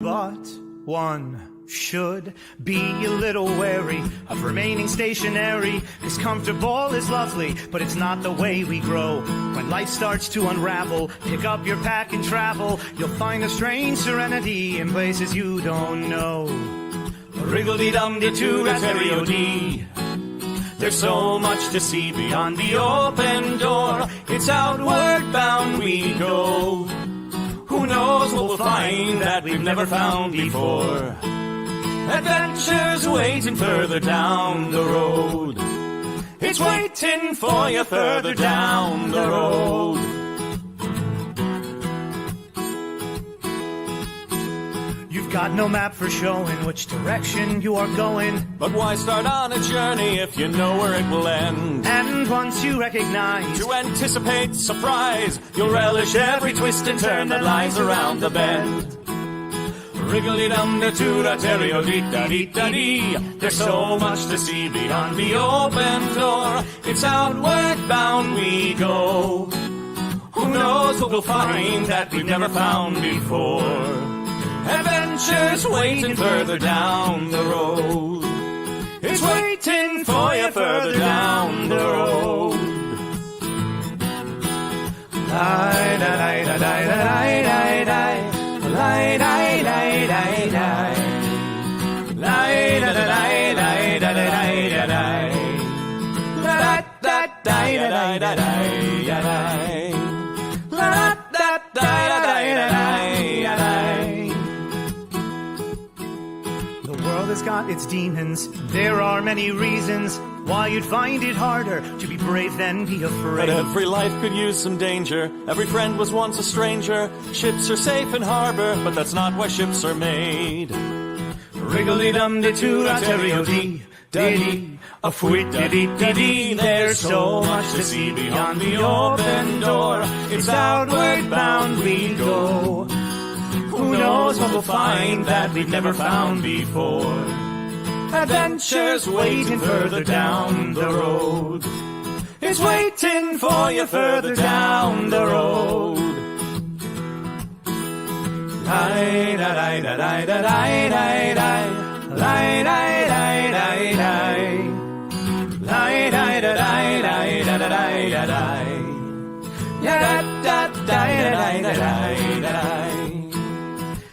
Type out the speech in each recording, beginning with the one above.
But one should be a little wary of remaining stationary, 'cause comfortable is lovely, but it's not the way we grow. When life starts to unravel, pick up your pack and travel. You'll find a strange serenity in places you don't know. Wriggle-dee-dum-dee-too-da-terry-o-dee. There's so much to see beyond the open door. It's outward bound we go. Who knows what we'll find that we've never found before. Adventures waiting further down the road. It's waiting for you further down the road. You've got no map for showing which direction you are going. But why start on a journey if you know where it will end? And once you recognize, to anticipate surprise, you'll relish every twist and turn that lies around the bend. Wriggle-dee-dum-dee-too-da-terry-o-dee-da-dee-da-dee. There's so much to see beyond the open door. It's outward bound we go. Who knows what we'll find that we've never found before. Adventures waiting further down the road. It's waiting for you further down the road. Has got its demons. There are many reasons why you'd find it harder to be brave than be afraid. But every life could use some danger. Every friend was once a stranger. Ships are safe in harbor, but that's not why ships are made. Wriggle-dee-dum-dee-too-da-terry-o-dee, dee-dee, a fwit-dee-dee-dee-dee. There's so much to see beyond the open door. It's outward bound we go. Who knows what we'll find that we've never found before. Adventures waiting further down the road. It's waiting for you further down the road.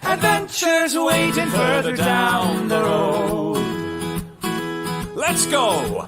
Adventures waiting further down the road. Let's go!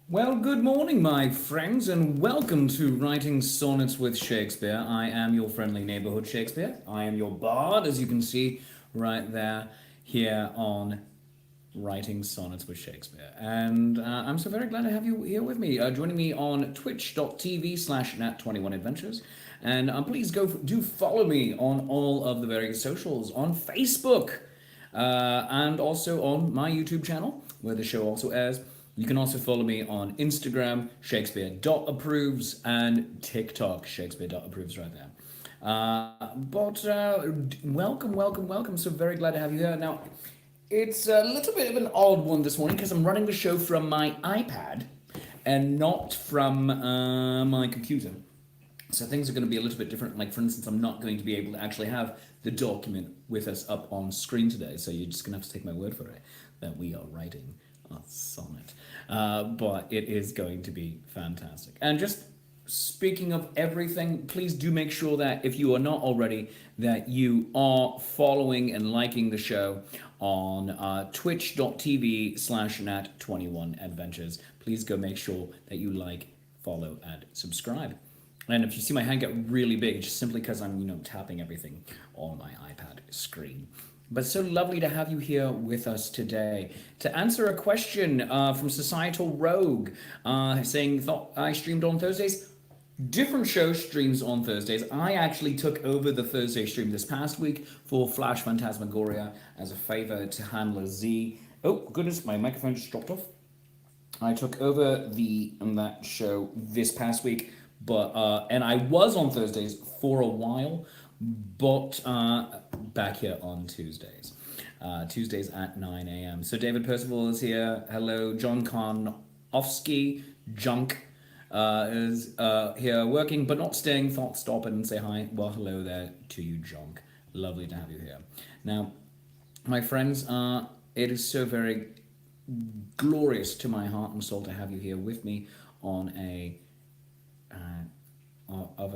Well, good morning, my friends, and welcome to Writing Sonnets with Shakespeare. I am your friendly neighbourhood Shakespeare. I am your bard, as you can see right there, here on Writing Sonnets with Shakespeare. And I'm so very glad to have you here with me, joining me on twitch.tv/nat21adventures. And please do follow me on all of the various socials, on Facebook, and also on my YouTube channel, where the show also airs. You can also follow me on Instagram, Shakespeare.approves, and TikTok, Shakespeare.approves right there. Welcome. So very glad to have you here. Now, it's a little bit of an odd one this morning because I'm running the show from my iPad and not from my computer. So things are going to be a little bit different. Like, for instance, I'm not going to be able to actually have the document with us up on screen today. So you're just going to have to take my word for it that we are writing a sonnet. But it is going to be fantastic. And just speaking of everything, please do make sure that if you are not already, that you are following and liking the show on twitch.tv/nat21adventures. Please go make sure that you like, follow, and subscribe. And if you see my hand get really big, just simply because I'm, tapping everything on my iPad screen. But so lovely to have you here with us today to answer a question from Societal Rogue saying, thought I streamed on Thursdays. Different show streams on Thursdays. I actually took over the Thursday stream this past week for Flash Phantasmagoria as a favor to Handler Z. Oh, goodness, my microphone just dropped off. I took over that show this past week, but and I was on Thursdays for a while, but back here on Tuesdays. Tuesdays at 9 a.m. So David Percival is here. Hello, John Karnofsky, Junk is here working, but not staying. Thought stop in and say hi. Well, hello there to you, Junk. Lovely to have you here. Now, my friends, it is so very glorious to my heart and soul to have you here with me on a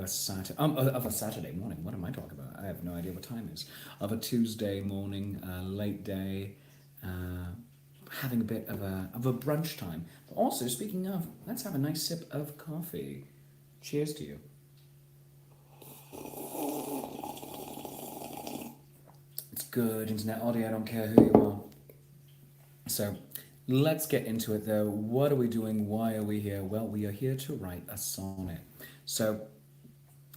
Saturday morning. What am I talking about? I have no idea what time it is. Of a Tuesday morning, late day, having a bit of a brunch time. But also, speaking of, let's have a nice sip of coffee. Cheers to you. It's good internet audio. I don't care who you are. So, let's get into it though. What are we doing? Why are we here? Well, we are here to write a sonnet. So,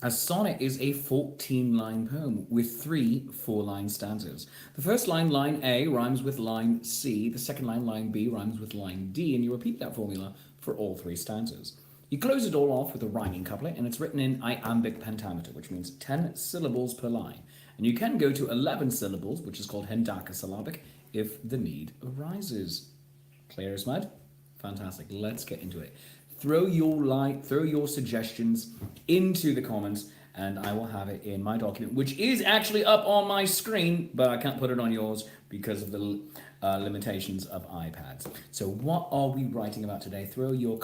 a sonnet is a 14-line poem with 3 4-line stanzas. The first line, line A, rhymes with line C. The second line, line B, rhymes with line D. And you repeat that formula for all 3 stanzas. You close it all off with a rhyming couplet, and it's written in iambic pentameter, which means 10 syllables per line. And you can go to 11 syllables, which is called hendecasyllabic, if the need arises. Clear as mud? Fantastic. Let's get into it. Throw your suggestions into the comments, and I will have it in my document, which is actually up on my screen, but I can't put it on yours because of the limitations of iPads. So what are we writing about today? Throw your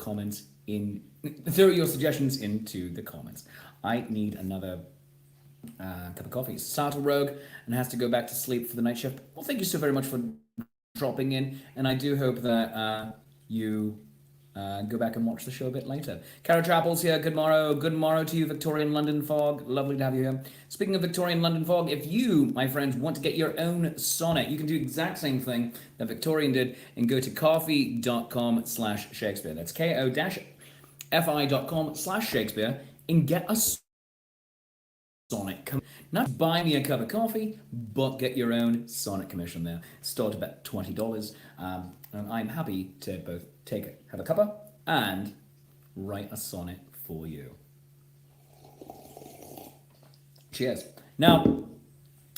suggestions into the comments. I need another cup of coffee. Sartle Rogue and has to go back to sleep for the night shift. Well, thank you so very much for dropping in, and I do hope that you go back and watch the show a bit later. Cara Chappell's here. Good morrow to you, Victorian London Fog. Lovely to have you here. Speaking of Victorian London Fog, if you, my friends, want to get your own sonnet, you can do the exact same thing that Victorian did and go to ko-fi.com/Shakespeare. That's ko-fi.com/Shakespeare and get a sonnet. Not buy me a cup of coffee, but get your own sonnet commission there. Start about $20. And I'm happy to both have a cuppa and write a sonnet for you. Cheers. Now,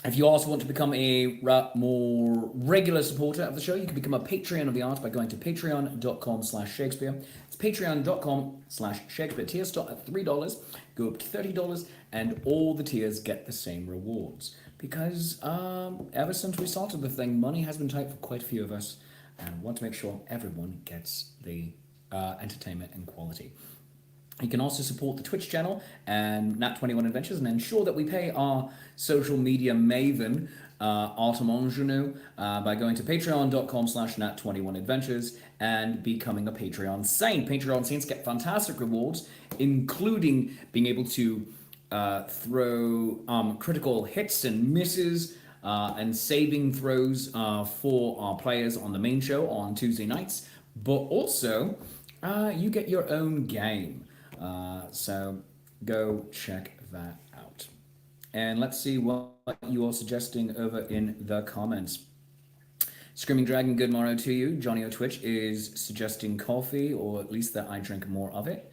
if you also want to become a more regular supporter of the show, you can become a Patreon of the Art by going to patreon.com/Shakespeare. It's patreon.com/Shakespeare. Tiers start at $3, go up to $30, and all the tiers get the same rewards. Because ever since we started the thing, money has been tight for quite a few of us, and want to make sure everyone gets the entertainment and quality. You can also support the Twitch channel and Nat21 Adventures and ensure that we pay our social media maven, Artem Angenou, by going to patreon.com/Nat21Adventures and becoming a Patreon Saint. Patreon Saints get fantastic rewards, including being able to throw critical hits and misses and saving throws for our players on the main show on Tuesday nights, but also you get your own game. So go check that out. And let's see what you are suggesting over in the comments. Screaming Dragon, good morrow to you. Johnny O'Twitch is suggesting coffee, or at least that I drink more of it.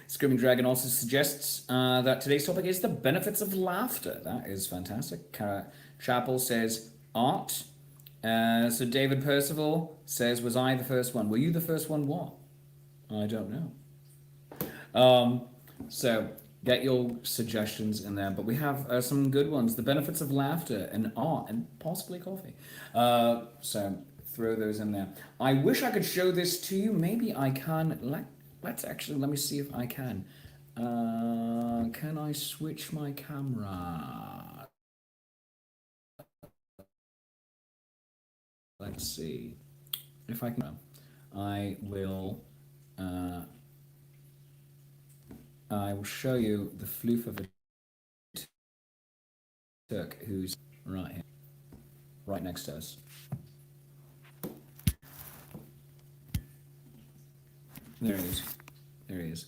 Screaming Dragon also suggests that today's topic is the benefits of laughter. That is fantastic. Cara Chappell says art. So David Percival says, was I the first one? Were you the first one what? I don't know. So get your suggestions in there, but we have some good ones. The benefits of laughter and art and possibly coffee. So throw those in there. I wish I could show this to you. Maybe I can. let me see if I can. Can I switch my camera? Let's see if I can. I will show you the floof of a Turk who's right here, right next to us. There he is. There he is.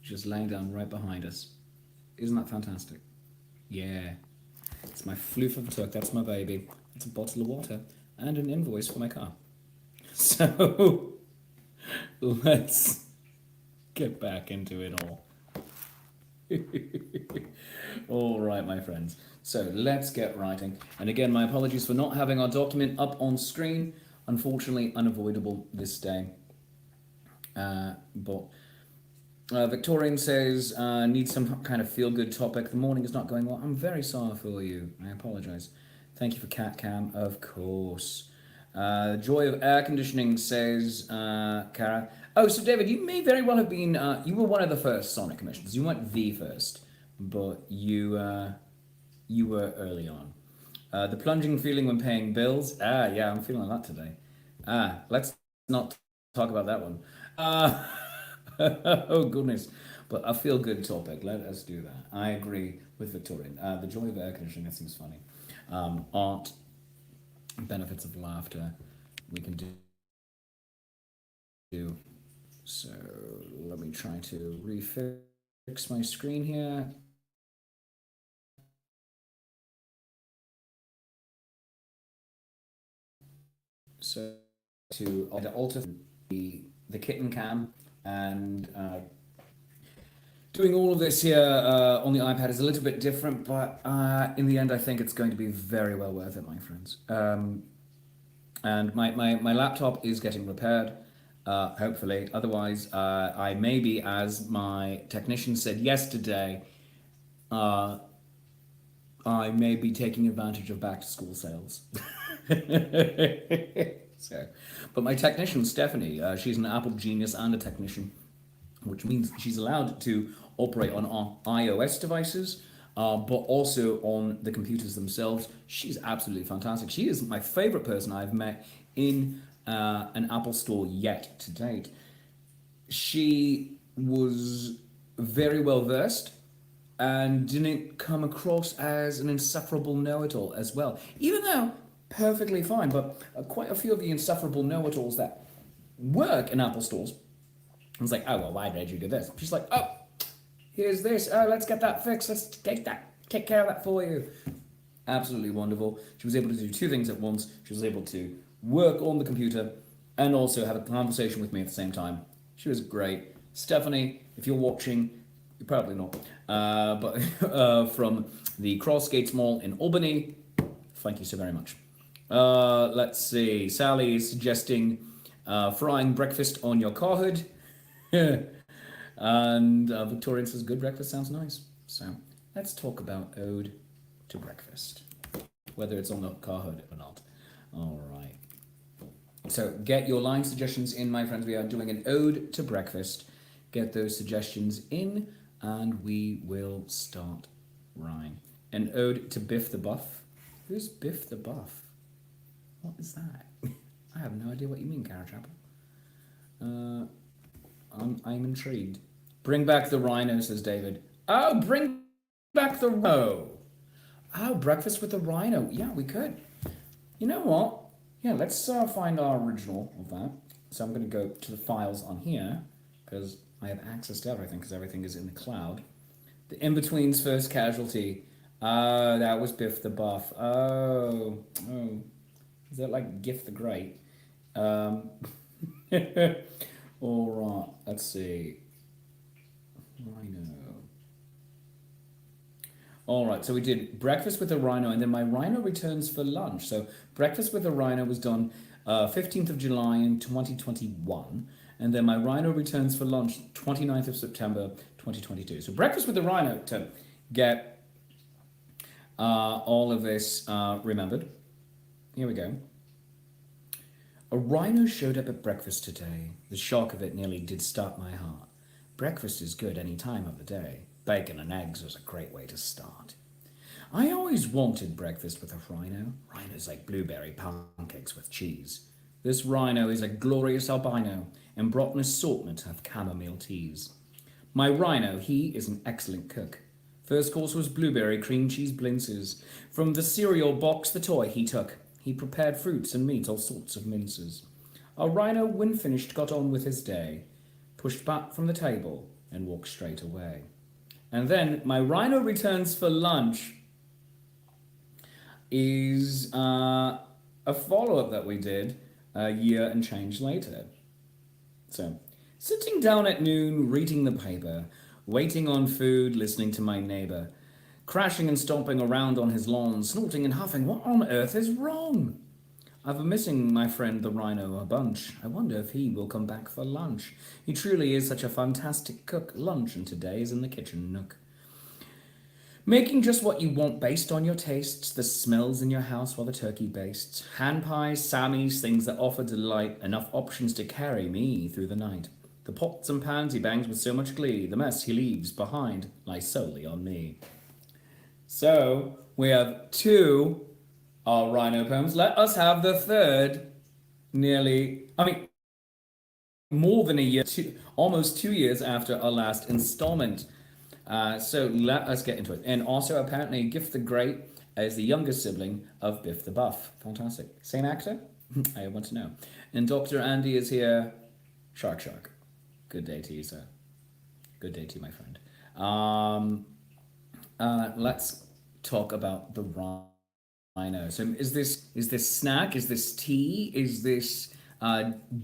Just laying down right behind us. Isn't that fantastic? Yeah. It's my floof of a Turk. That's my baby. It's a bottle of water and an invoice for my car. So let's get back into it all. All right, my friends. So let's get writing. And again, my apologies for not having our document up on screen. Unfortunately, unavoidable this day. But Victorian says, need some kind of feel-good topic. The morning is not going well. I'm very sorry for you. I apologize. Thank you for Cat Cam, of course. Joy of Air Conditioning says, Cara. Oh, so David, you may very well have been, you were one of the first Sonnet commissions. You weren't the first, but you were early on. The plunging feeling when paying bills. Yeah, I'm feeling that today. Let's not talk about that one. Oh, goodness. But a feel-good topic. Let us do that. I agree with Victorian. The joy of air conditioning, that seems funny. Art, benefits of laughter, we can do. So let me try to refix my screen here. So to alter the kitten cam and doing all of this here on the iPad is a little bit different, but in the end I think it's going to be very well worth it, my friends. And my laptop is getting repaired, hopefully. Otherwise, I may be, as my technician said yesterday, I may be taking advantage of back-to-school sales. So, but my technician, Stephanie, she's an Apple genius and a technician, which means she's allowed to operate on iOS devices, but also on the computers themselves. She's absolutely fantastic. She is my favorite person I've met in an Apple store yet to date. She was very well versed and didn't come across as an insufferable know-it-all as well, even though perfectly fine. But quite a few of the insufferable know-it-alls that work in Apple stores, I was like, oh, well, why did you do this? She's like, oh, here's this. Oh, let's get that fixed. Let's take care of that for you. Absolutely wonderful. She was able to do two things at once. She was able to work on the computer and also have a conversation with me at the same time. She was great. Stephanie, if you're watching, you're probably not, but from the Crossgates Mall in Albany, thank you so very much. Let's see. Sally is suggesting frying breakfast on your car hood. And Victorian says, good breakfast sounds nice. So let's talk about ode to breakfast, whether it's on the car hood or not. All right. So get your line suggestions in, my friends. We are doing an ode to breakfast. Get those suggestions in, and we will start rhyme. An ode to Biff the Buff. Who's Biff the Buff? What is that? I have no idea what you mean, Carrot Chapel. I'm intrigued. Bring back the rhino, says David. Oh, bring back the rhino. Oh, breakfast with the rhino. Yeah, we could. You know what? Yeah, let's find our original of that. So I'm going to go to the files on here, because I have access to everything, because everything is in the cloud. The In-Between's first casualty. Oh, that was Biff the Buff. Oh. Is that like Gift the Great? All right, let's see. Rhino. All right, so we did breakfast with a rhino, and then my rhino returns for lunch. So breakfast with a rhino was done 15th of July in 2021, and then my rhino returns for lunch 29th of September 2022. So breakfast with the rhino, to get all of this remembered. Here we go. A rhino showed up at breakfast today. The shock of it nearly did stop my heart. Breakfast is good any time of the day. Bacon and eggs is a great way to start. I always wanted breakfast with a rhino. Rhinos like blueberry pancakes with cheese. This rhino is a glorious albino and brought an assortment of chamomile teas. My rhino, he is an excellent cook. First course was blueberry cream cheese blintzes. From the cereal box the toy he took. He prepared fruits and meat, all sorts of minces. Our rhino, when finished, got on with his day, pushed back from the table and walked straight away. And then my rhino returns for lunch is a follow-up that we did a year and change later. So, sitting down at noon, reading the paper, waiting on food, listening to my neighbour, crashing and stomping around on his lawn, snorting and huffing. What on earth is wrong? I've been missing my friend the rhino a bunch. I wonder if he will come back for lunch. He truly is such a fantastic cook. Luncheon today is in the kitchen nook. Making just what you want based on your tastes, the smells in your house while the turkey bastes. Hand pies, sammies, things that offer delight, enough options to carry me through the night. The pots and pans he bangs with so much glee, the mess he leaves behind lies solely on me. So, we have two rhino poems. Let us have the third, more than a year, almost 2 years after our last installment. So let us get into it. And also, apparently, Gift the Great is the younger sibling of Biff the Buff. Fantastic. Same actor? I want to know. And Dr. Andy is here. Shark. Good day to you, sir. Good day to you, my friend. Let's talk about the rhino. So is this snack? Is this tea? Is this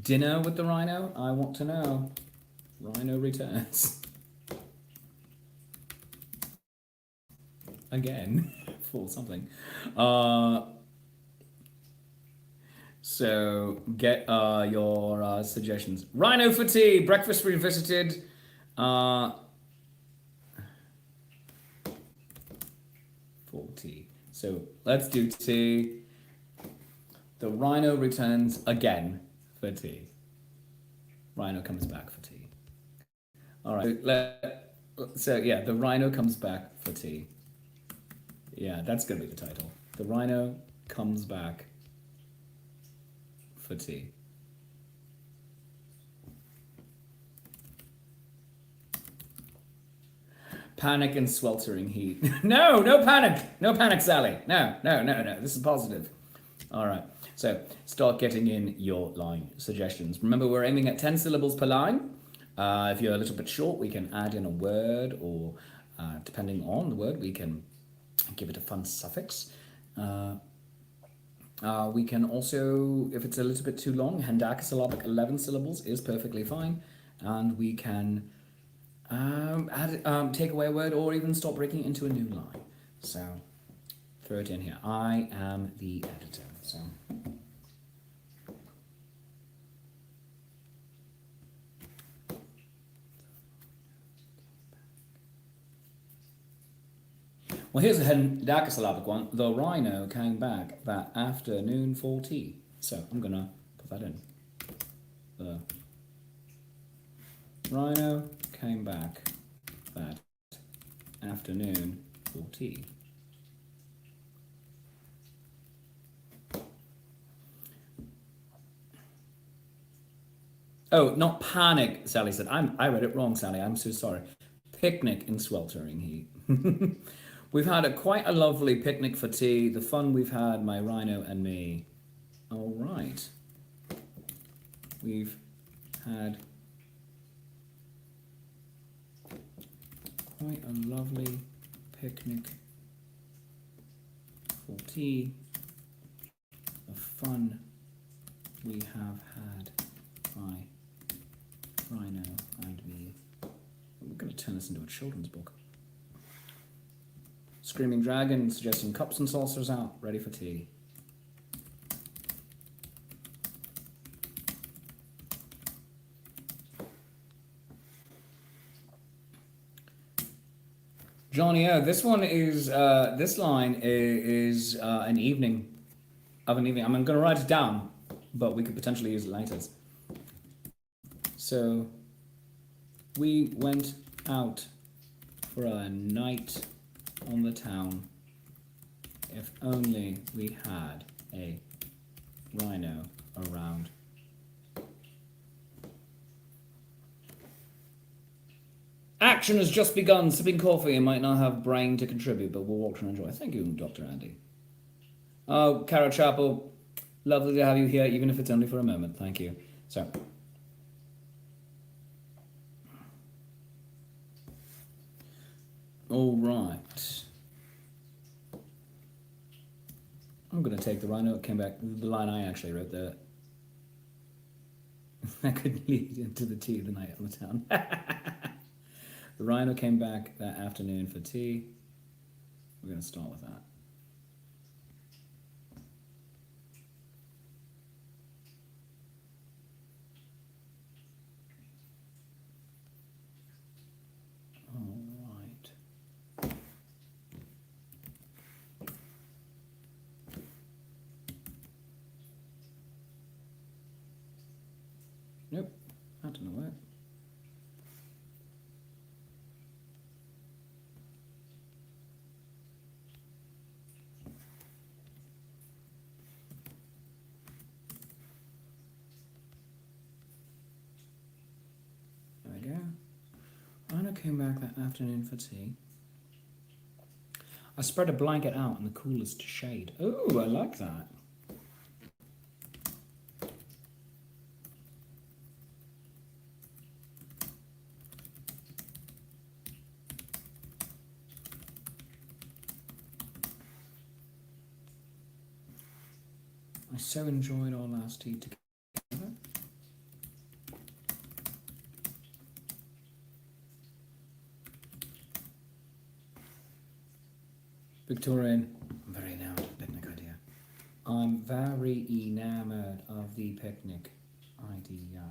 dinner with the rhino? I want to know. Rhino returns. Again, for something. So get your suggestions. Rhino for tea, breakfast revisited. For tea. So let's do tea. The rhino returns again for tea. Rhino comes back for tea. All right. So yeah, the rhino comes back for tea. Yeah, that's going to be the title. The rhino comes back for tea. Panic and sweltering heat. No panic. No panic, Sally. No. This is positive. All right. So start getting in your line suggestions. Remember, we're aiming at 10 syllables per line. If you're a little bit short, we can add in a word, or depending on the word, we can give it a fun suffix. We can also, if it's a little bit too long, hendacasyllabic 11 syllables is perfectly fine. And we can take away a word or even stop breaking it into a new line. So throw it in here. I am the editor. So well, here's a hendacasyllabic one. The rhino came back that afternoon for tea. So I'm gonna put that in. The rhino came back that afternoon for tea. Oh, not panic, Sally said. I read it wrong, Sally. I'm so sorry. Picnic in sweltering heat. We've had quite a lovely picnic for tea. The fun we've had, my rhino and me. All right. We've had quite a lovely picnic for tea. The fun we have had, my rhino and me. We're going to turn this into a children's book. Screaming Dragon suggesting cups and saucers out, ready for tea. Johnny, this one is, this line is an evening of an evening. I'm going to write it down, but we could potentially use it later. So, We went out for a night on the town. If only we had a rhino around. Action has just begun. Sipping coffee and might not have brain to contribute, but we'll walk and enjoy. Thank you, Dr. Andy. Oh, Cara Chapel, lovely to have you here, even if it's only for a moment. Thank you. So, all right. I'm going to take the rhino. It came back. The line I actually wrote there. That could lead into the tea of the night on the town. The rhino came back that afternoon for tea. We're going to start with that. All right. Nope, that didn't work. There we go. Anna came back that afternoon for tea. I spread a blanket out in the coolest shade. Oh, I like that. I so enjoyed our last tea together. Victorian, I'm very enamored of the picnic idea. I'm very enamored of the picnic idea.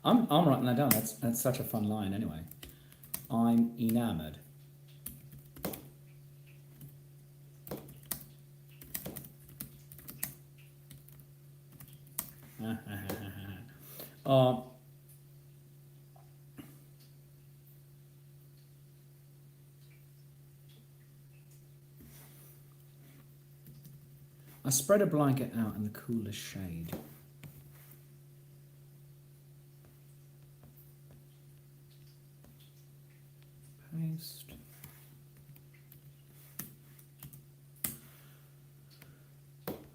I'm writing that down. That's such a fun line anyway. I'm enamored. I spread a blanket out in the coolest shade. Paste.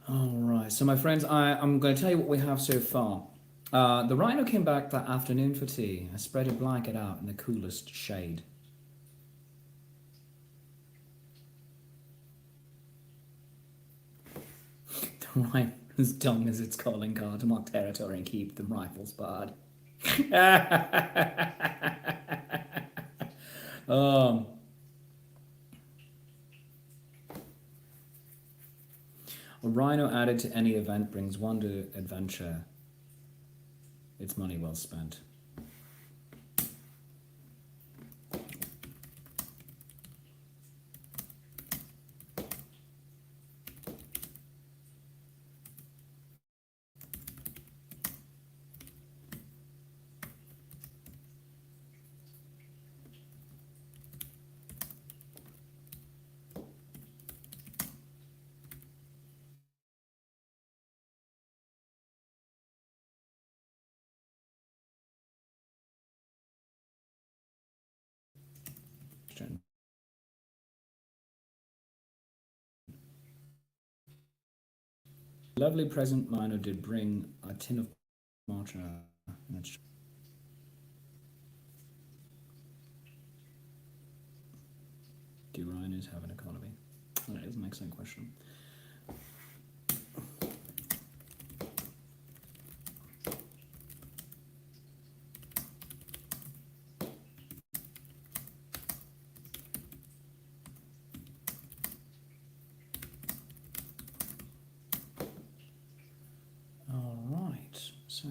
All right, so my friends, I'm going to tell you what we have so far. The rhino came back that afternoon for tea. I spread a blanket out in the coolest shade. The rhino's tongue is its calling card to mark territory and keep the rifles barred. A rhino added to any event brings wonder, adventure. It's money well spent. Lovely present Mino did bring a tin of matcha. Do rhinos have an economy? That is an excellent question. So,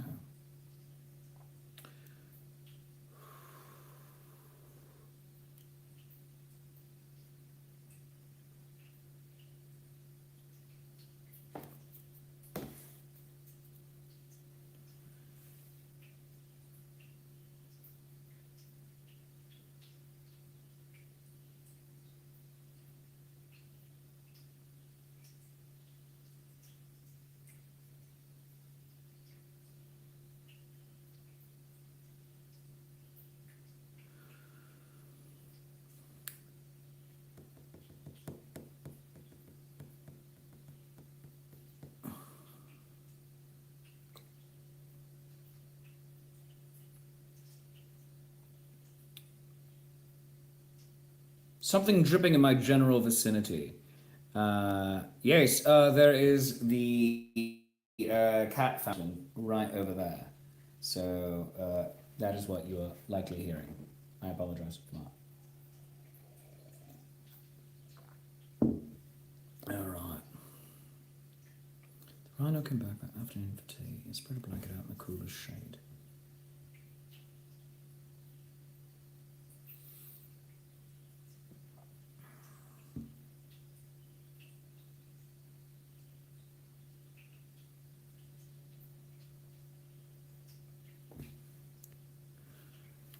Something dripping in my general vicinity. Yes, there is the cat fountain right over there. So that is what you are likely hearing. I apologize for that. All right. The rhino came back that afternoon for tea and spread a blanket out in the coolest shade.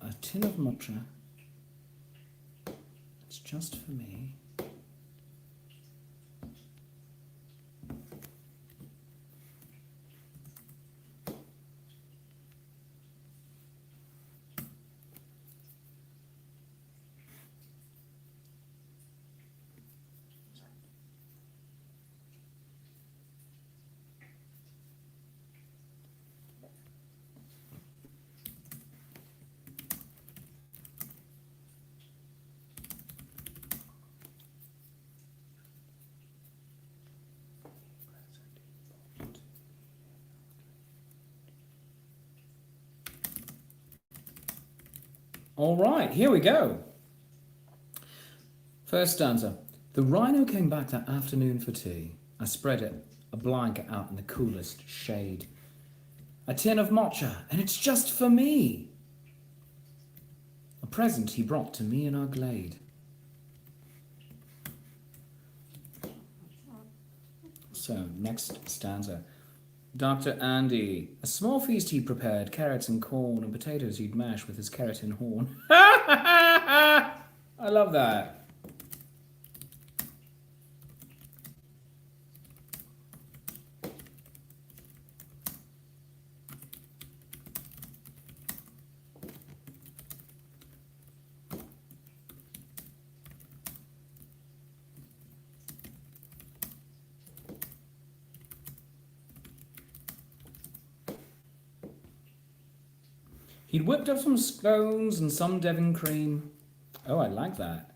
A tin of matcha. It's just for me. All right, here we go. First stanza. The rhino came back that afternoon for tea. I spread a blanket out in the coolest shade. A tin of matcha, and it's just for me. A present he brought to me in our glade. So, next stanza. Dr. Andy, a small feast he prepared, carrots and corn and potatoes he'd mash with his keratin horn. I love that. He'd whipped up some scones and some Devon cream. Oh, I like that.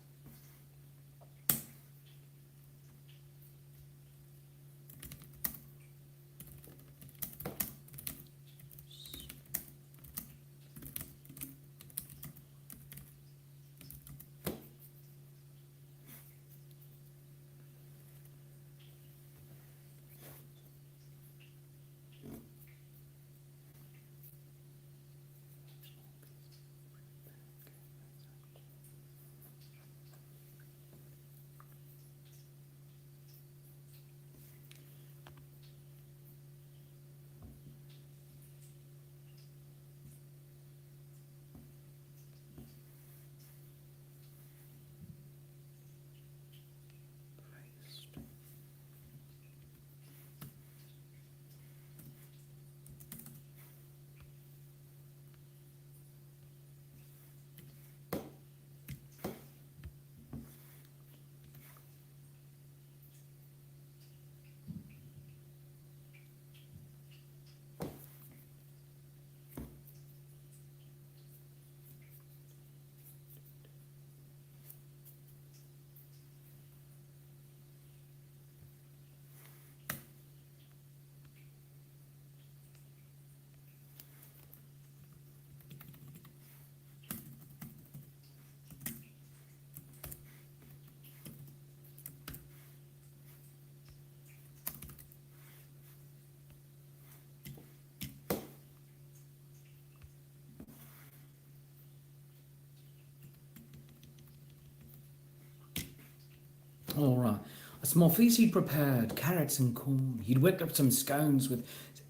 All right. A small feast he'd prepared, carrots and corn. He'd whipped up some scones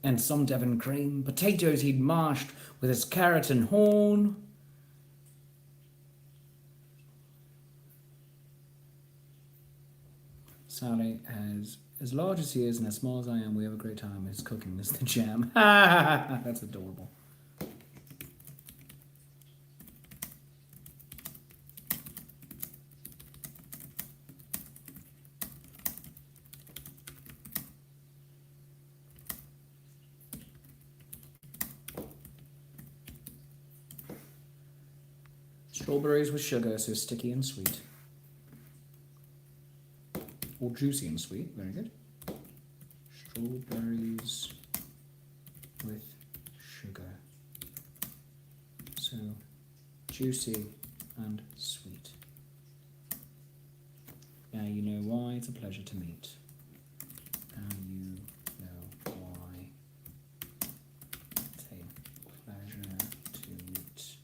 and some Devon cream. Potatoes he'd mashed with his keratin horn. Sally, as large as he is and as small as I am, we have a great time. His cooking is the jam. That's adorable. Strawberries with sugar, so sticky and sweet. or juicy and sweet. Very good. Strawberries with sugar. So juicy and sweet. Now you know why it's a pleasure to meet. Now you know why it's a pleasure to meet.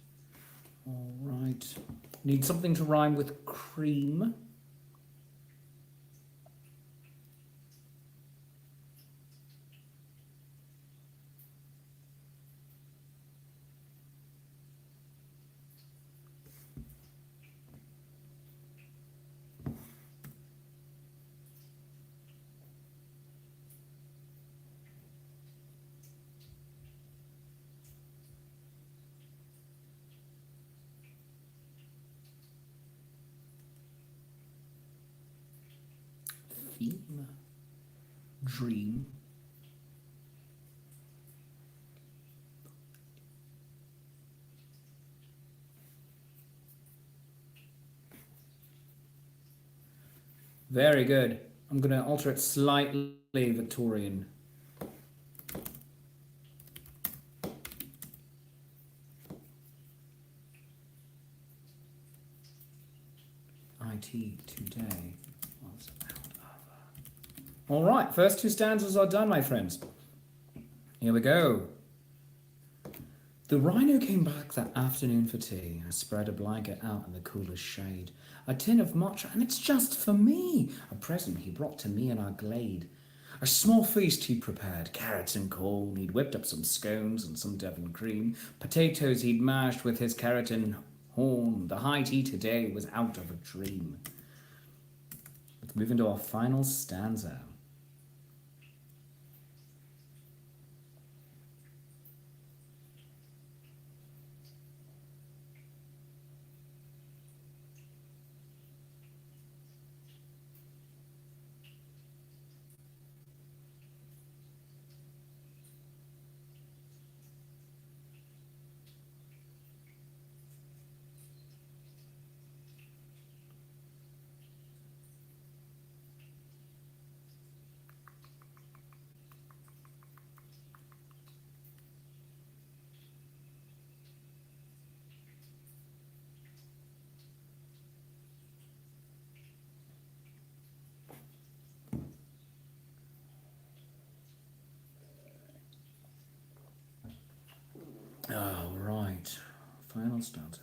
All right. Need something to rhyme with cream. Theme. Dream. Very good. I'm going to alter it slightly Victorian. IT today was out of. All right, first two stanzas are done, my friends. Here we go. The rhino came back that afternoon for tea. I spread a blanket out in the coolest shade. A tin of matcha, and it's just for me. A present he brought to me in our glade. A small feast he'd prepared, carrots and corn. He'd whipped up some scones and some Devon cream. Potatoes he'd mashed with his keratin horn. The high tea today was out of a dream. Let's move into our final stanza. Oh, right. Final stanza.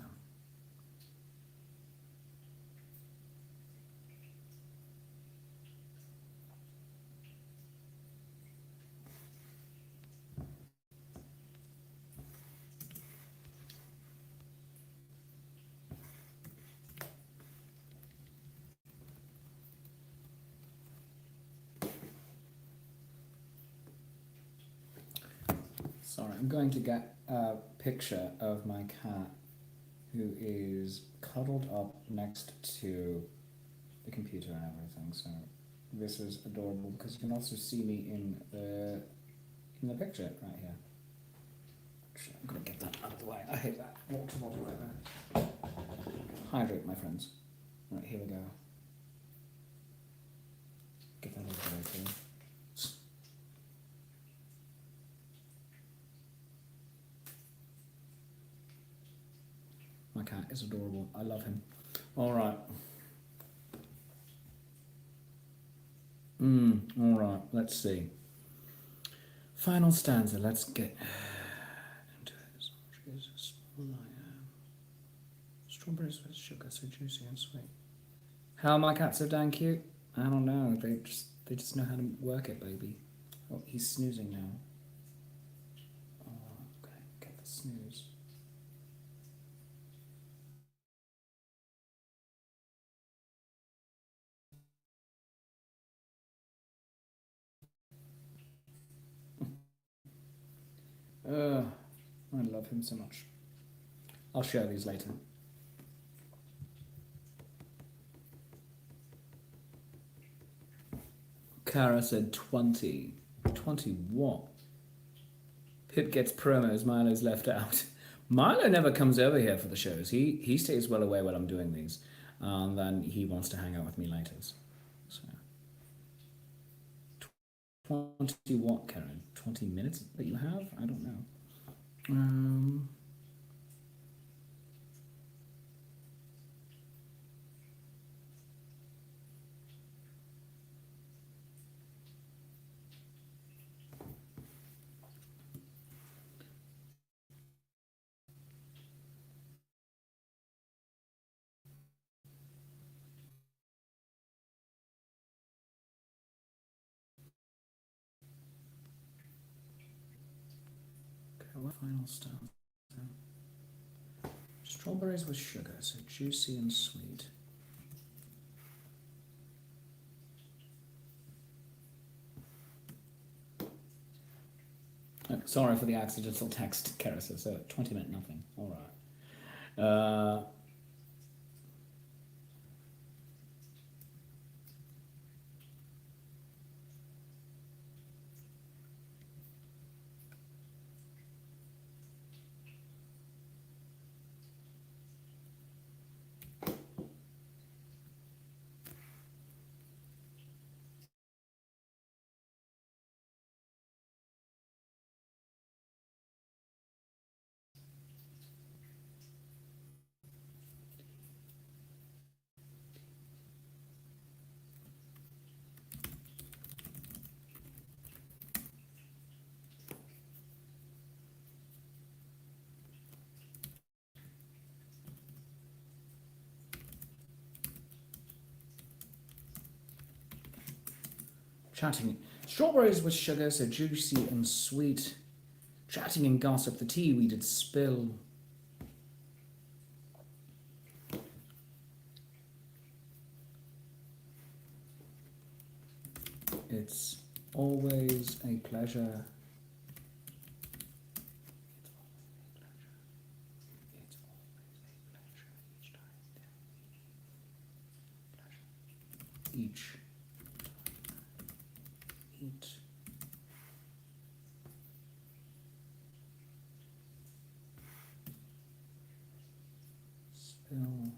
Sorry, I'm going to get a picture of my cat who is cuddled up next to the computer and everything. So this is adorable because you can also see me in the picture right here. Actually, I'm going to get that out of the way. I hate that. Water bottle right there. Hydrate, my friends. Right, here we go. Get that out of the way too. My cat is adorable. I love him. All right. All right. Let's see. Final stanza. Let's get into it. Strawberries with sugar, so juicy and sweet. How are my cats so damn cute? I don't know. They just know how to work it, baby. Oh, he's snoozing now. Oh, okay. Get the snooze. I love him so much. I'll share these later. Kara said 20. 20 what? Pip gets promos, Milo's left out. Milo never comes over here for the shows. He stays well away while I'm doing these. And then he wants to hang out with me later. So 20 what, Karen? 20 minutes that you have? I don't know. Okay, what final stanza? Strawberries with sugar, so juicy and sweet. Oh, sorry for the accidental text, Kerasa, so 20 meant nothing. All right. Chatting. Strawberries with sugar, so juicy and sweet. Chatting and gossip, the tea we did spill. It's always a pleasure. It's always a pleasure each eat. Spill.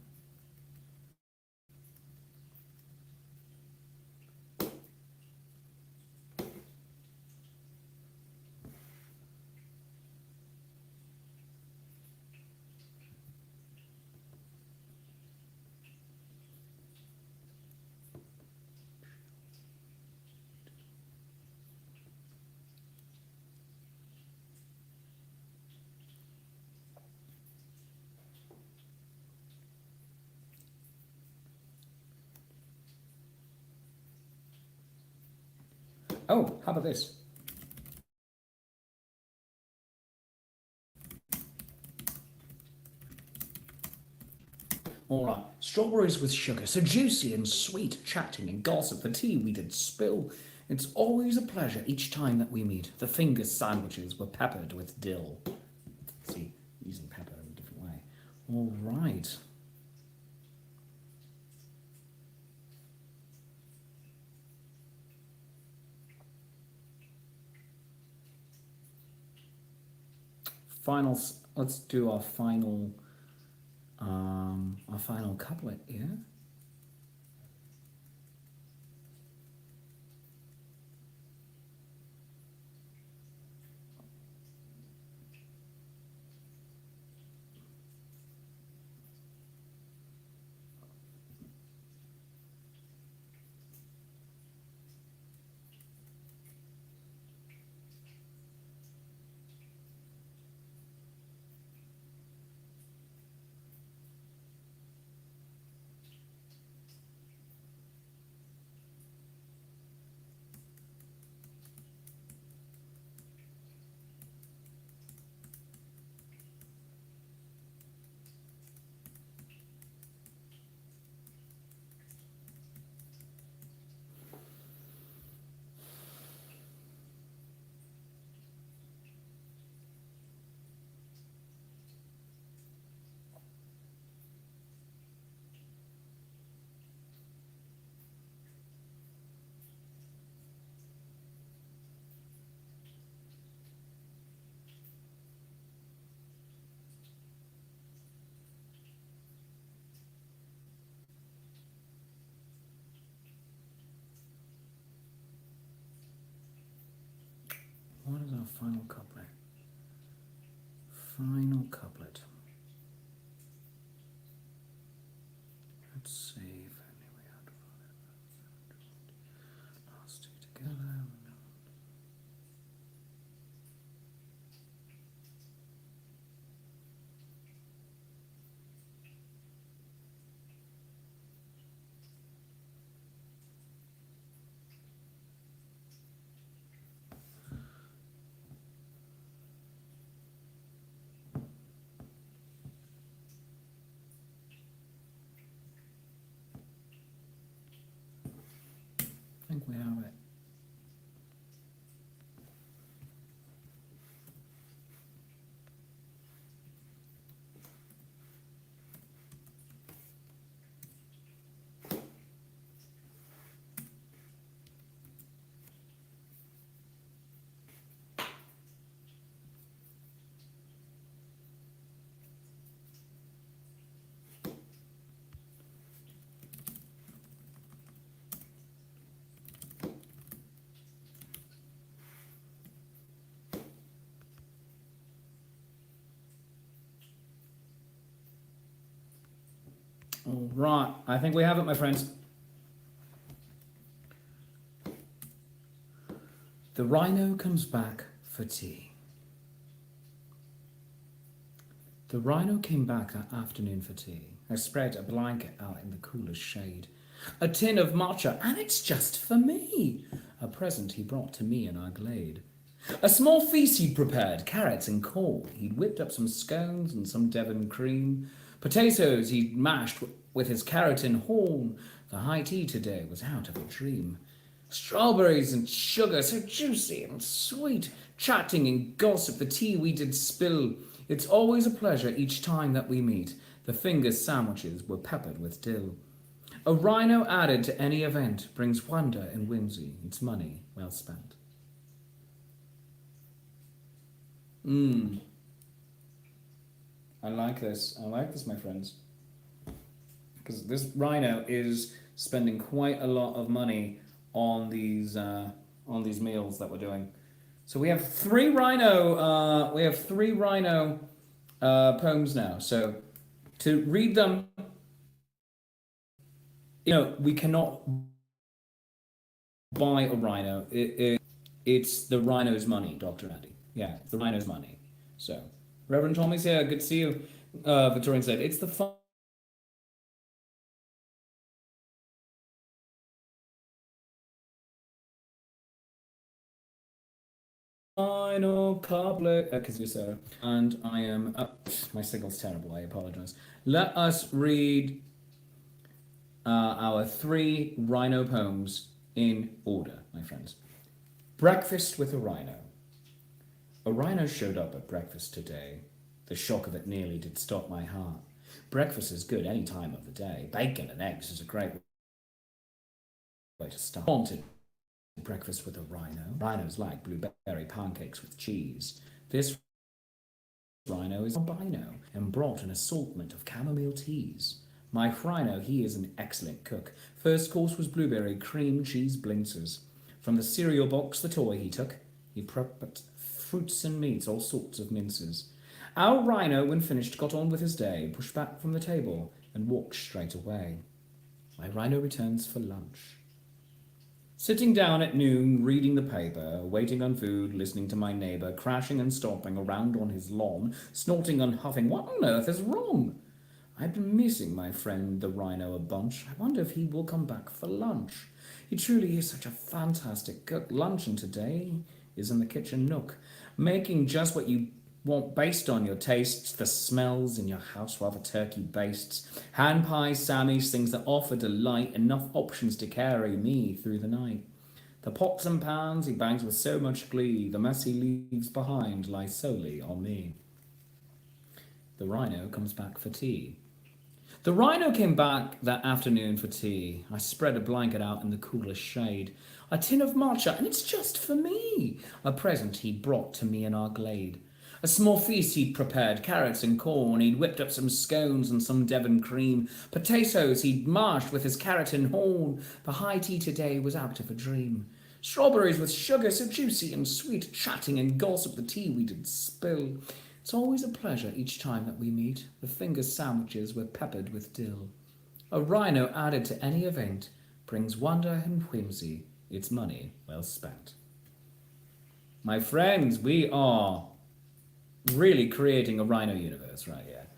Oh, how about this? All right. Strawberries with sugar, so juicy and sweet, chatting and gossip, the tea we did spill. It's always a pleasure each time that we meet. The finger sandwiches were peppered with dill. See, using pepper in a different way. All right. Let's do our final couplet, yeah? final couplet. Final couplet. Let's see if only we had last two together. I think we have it. All right, I think we have it, my friends. The rhino comes back for tea. The rhino came back that afternoon for tea. I spread a blanket out in the coolest shade. A tin of matcha, and it's just for me. A present he brought to me in our glade. A small feast he'd prepared, carrots and corn. He'd whipped up some scones and some Devon cream. Potatoes he'd mashed with his keratin horn. The high tea today was out of a dream. Strawberries and sugar, so juicy and sweet. Chatting and gossip, the tea we did spill. It's always a pleasure each time that we meet. The finger sandwiches were peppered with dill. A rhino added to any event brings wonder and whimsy. It's money well spent. I like this, my friends. Because this rhino is spending quite a lot of money on these meals that we're doing. So we have three rhino poems now. So to read them, we cannot buy a rhino. It's the rhino's money, Dr. Andy. Yeah, it's the rhino's money. So Reverend Tommy's here. Good to see you. Victorian said, it's the final couplet. And I am my signal's terrible. I apologize. Let us read our three rhino poems in order, my friends. Breakfast with a rhino. A rhino showed up at breakfast today. The shock of it nearly did stop my heart. Breakfast is good any time of the day. Bacon and eggs is a great way to start. Wanted breakfast with a rhino. Rhinos like blueberry pancakes with cheese. This rhino is albino and brought an assortment of chamomile teas. My rhino, he is an excellent cook. First course was blueberry cream cheese blintzers. From the cereal box, the toy he took. He prepped fruits and meats, all sorts of minces. Our rhino, when finished, got on with his day, pushed back from the table, and walked straight away. My rhino returns for lunch. Sitting down at noon, reading the paper, waiting on food, listening to my neighbour, crashing and stomping around on his lawn, snorting and huffing. What on earth is wrong? I've been missing my friend the rhino a bunch. I wonder if he will come back for lunch. He truly is such a fantastic cook. Luncheon today is in the kitchen nook, making just what you want based on your tastes, the smells in your house while the turkey bastes. Hand pies, sammies, things that offer delight, enough options to carry me through the night. The pots and pans he bangs with so much glee, the mess he leaves behind lies solely on me. The rhino comes back for tea. The rhino came back that afternoon for tea. I spread a blanket out in the coolest shade. A tin of matcha, and it's just for me. A present he'd brought to me in our glade. A small feast he'd prepared, carrots and corn. He'd whipped up some scones and some Devon cream. Potatoes he'd mashed with his keratin horn. The high tea today was out of a dream. Strawberries with sugar, so juicy and sweet, chatting and gossip the tea we did spill. It's always a pleasure each time that we meet. The finger sandwiches were peppered with dill. A rhino added to any event brings wonder and whimsy. It's money well spent. My friends, we are really creating a rhino universe right here.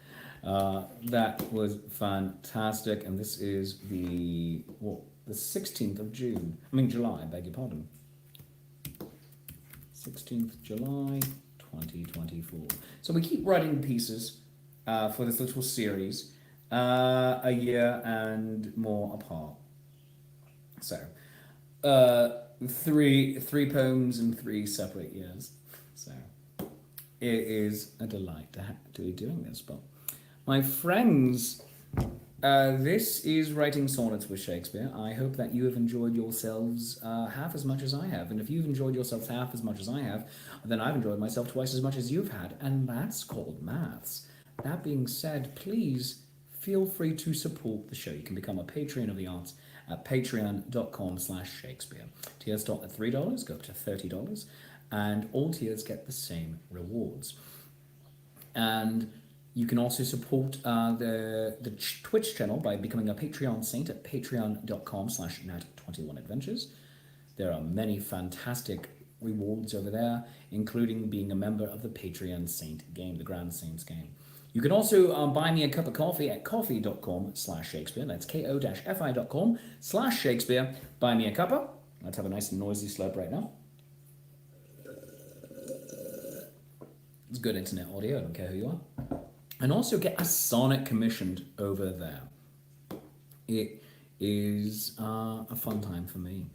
That was fantastic, and this is the 16th of July, I beg your pardon. 16th July 2024. So we keep writing pieces for this little series, a year and more apart. So, three poems in 3 separate years. So it is a delight to be doing this. But my friends, this is Writing Sonnets with Shakespeare. I hope that you have enjoyed yourselves half as much as I have. And if you've enjoyed yourselves half as much as I have, then I've enjoyed myself twice as much as you've had. And that's called maths. That being said, please feel free to support the show. You can become a Patreon of the Arts at patreon.com/Shakespeare. Tiers start at $3, go up to $30, and all tiers get the same rewards. And you can also support the Twitch channel by becoming a Patreon saint at patreon.com/nat21adventures. There are many fantastic rewards over there, including being a member of the Patreon Saint game, the Grand Saints game. You can also buy me a cup of coffee at coffee.com/Shakespeare. That's ko-fi.com/Shakespeare. Buy me a cuppa. Let's have a nice noisy slurp right now. It's good internet audio, I don't care who you are. And also get a sonnet commissioned over there. It is a fun time for me.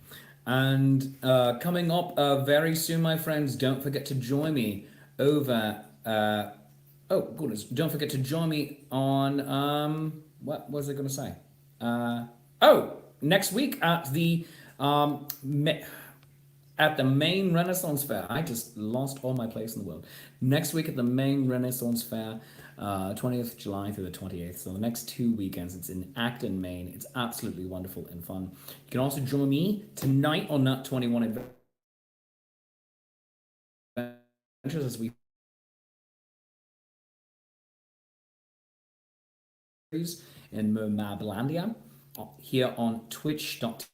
And coming up very soon, my friends, don't forget to join me over... oh, goodness, don't forget to join me on... what was I going to say? Next week at the main Renaissance Fair. I just lost all my place in the world. Next week at the main Renaissance Fair, 20th July through the 28th. So the next 2 weekends, it's in Acton, Maine. It's absolutely wonderful and fun. You can also join me tonight on Nat 21 Adventures as we in Mermablandia here on twitch.tv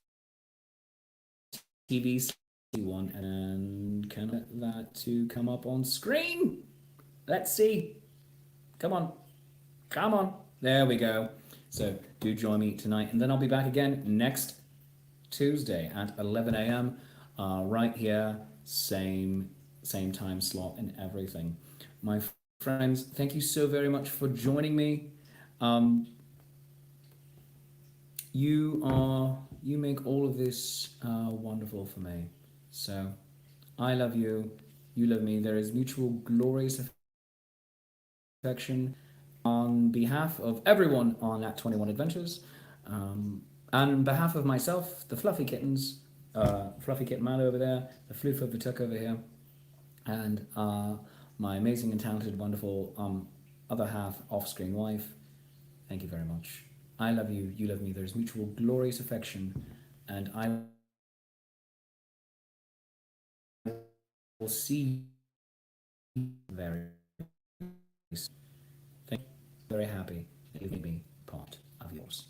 one, and can I get that to come up on screen? Let's see. Come on. There we go. So do join me tonight, and then I'll be back again next Tuesday at 11 a.m. Right here, same time slot and everything. My friends, thank you so very much for joining me. You make all of this wonderful for me. So I love you, you love me. There is mutual glorious affection on behalf of everyone on Nat 21 Adventures, and on behalf of myself, the fluffy kittens, fluffy kitten man over there, the floof of the tuck over here, and my amazing and talented, wonderful other half off-screen wife. Thank you very much. I love you, you love me. There's mutual glorious affection, and I will see you very soon. Thank you. Very happy that you can be part of yours.